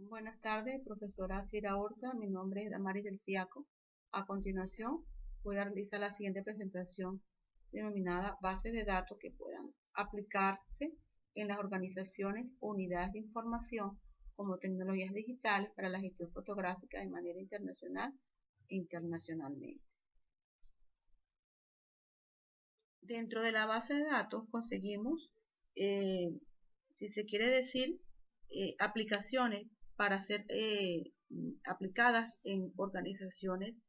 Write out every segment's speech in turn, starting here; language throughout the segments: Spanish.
Buenas tardes, profesora Cira Horta. Mi nombre es Damaris del Fiaco. A continuación, voy a realizar la siguiente presentación denominada bases de datos que puedan aplicarse en las organizaciones o unidades de información como tecnologías digitales para la gestión fotográfica de manera internacional e internacionalmente. Dentro de la base de datos conseguimos, si se quiere decir, aplicaciones para ser aplicadas en organizaciones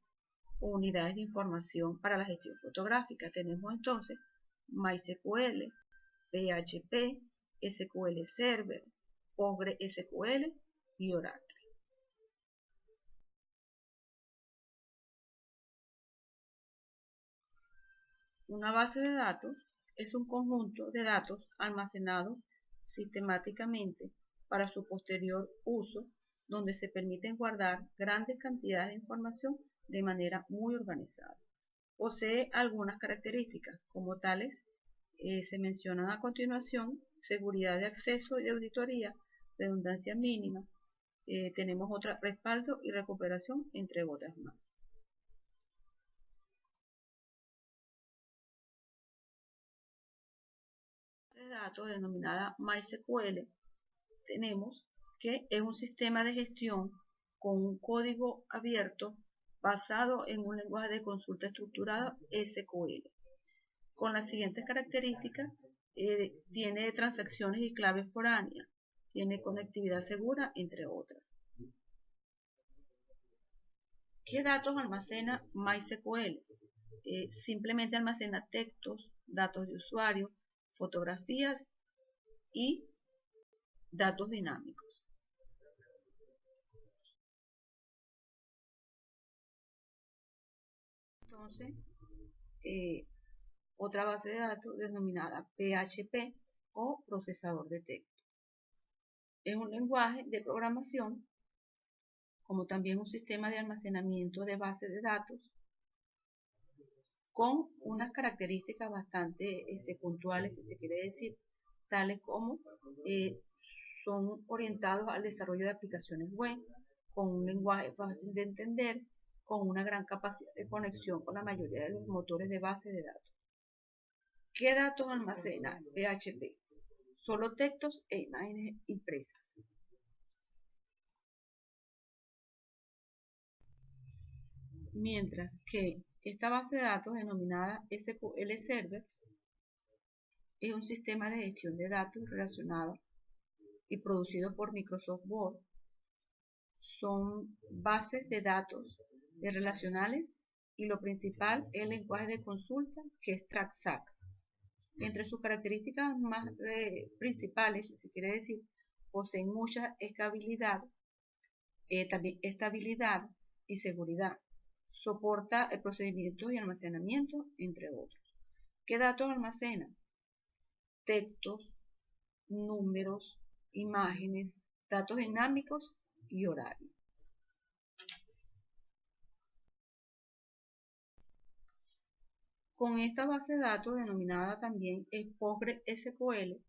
o unidades de información para la gestión fotográfica. Tenemos entonces MySQL, PHP, SQL Server, PostgreSQL y Oracle. Una base de datos es un conjunto de datos almacenados sistemáticamente para su posterior uso, donde se permiten guardar grandes cantidades de información de manera muy organizada. Posee algunas características, como tales se mencionan a continuación: seguridad de acceso y de auditoría, redundancia mínima, tenemos otra, respaldo y recuperación, entre otras más. De datos denominada MySQL, tenemos que es un sistema de gestión con un código abierto basado en un lenguaje de consulta estructurado SQL, con las siguientes características: tiene transacciones y claves foráneas, tiene conectividad segura, entre otras. ¿Qué datos almacena MySQL? Simplemente almacena textos, datos de usuario, fotografías y datos dinámicos. Entonces, otra base de datos denominada PHP o procesador de texto. Es un lenguaje de programación, como también un sistema de almacenamiento de bases de datos, con unas características bastante puntuales, si se quiere decir, tales como son orientados al desarrollo de aplicaciones web, con un lenguaje fácil de entender, con una gran capacidad de conexión con la mayoría de los motores de base de datos. ¿Qué datos almacena PHP? Solo textos e imágenes impresas. Mientras que esta base de datos denominada SQL Server es un sistema de gestión de datos relacionados y producido por Microsoft Word. Son bases de datos relacionales y lo principal es el lenguaje de consulta, que es TrackSac. Entre sus características más principales, si se quiere decir, poseen mucha escalabilidad, también estabilidad y seguridad. Soporta el procedimiento y almacenamiento, entre otros. ¿Qué datos almacena? Textos, números, imágenes, datos dinámicos y horario. Con esta base de datos denominada también PostgreSQL,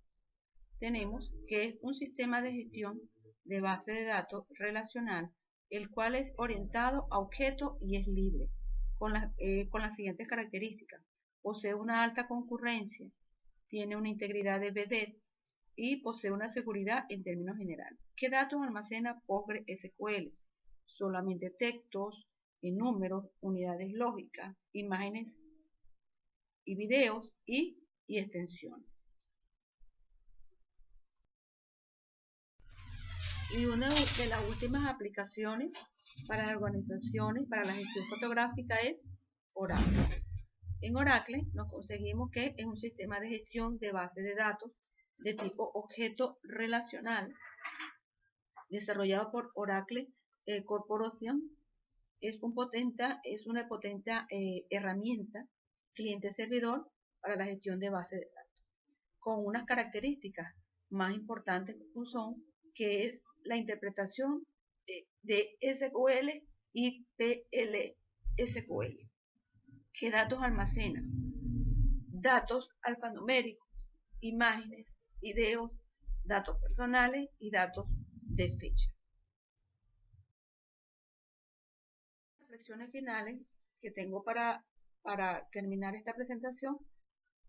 tenemos que es un sistema de gestión de base de datos relacional, el cual es orientado a objetos y es libre, con las siguientes características: posee una alta concurrencia, tiene una integridad de vedette y posee una seguridad en términos generales. ¿Qué datos almacena PostgreSQL? Solamente textos, números, unidades lógicas, imágenes y videos y extensiones. Y una de las últimas aplicaciones para las organizaciones, para la gestión fotográfica, es Oracle. En Oracle nos conseguimos que es un sistema de gestión de base de datos de tipo objeto relacional, desarrollado por Oracle Corporation. Es una potente herramienta cliente-servidor para la gestión de base de datos, con unas características más importantes son que es la interpretación de SQL y PLSQL. ¿Qué datos almacena? Datos alfanuméricos, imágenes, videos, datos personales y datos de fecha. reflexiones finales que tengo para terminar esta presentación,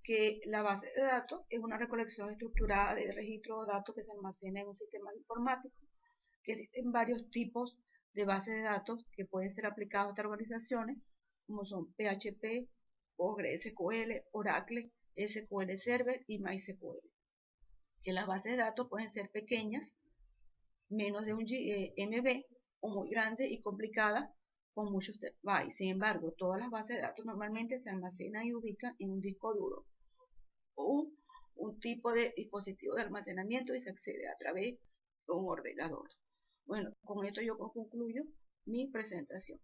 que la base de datos es una recolección estructurada de registros de datos que se almacenan en un sistema informático, que existen varios tipos de bases de datos que pueden ser aplicados a estas organizaciones, como son PHP, PostgreSQL, Oracle, SQL Server y MySQL. Que las bases de datos pueden ser pequeñas, menos de un MB, o muy grandes y complicadas, con muchos bytes. Sin embargo, todas las bases de datos normalmente se almacenan y ubican en un disco duro o un tipo de dispositivo de almacenamiento y se accede a través de un ordenador. Bueno, con esto yo concluyo mi presentación.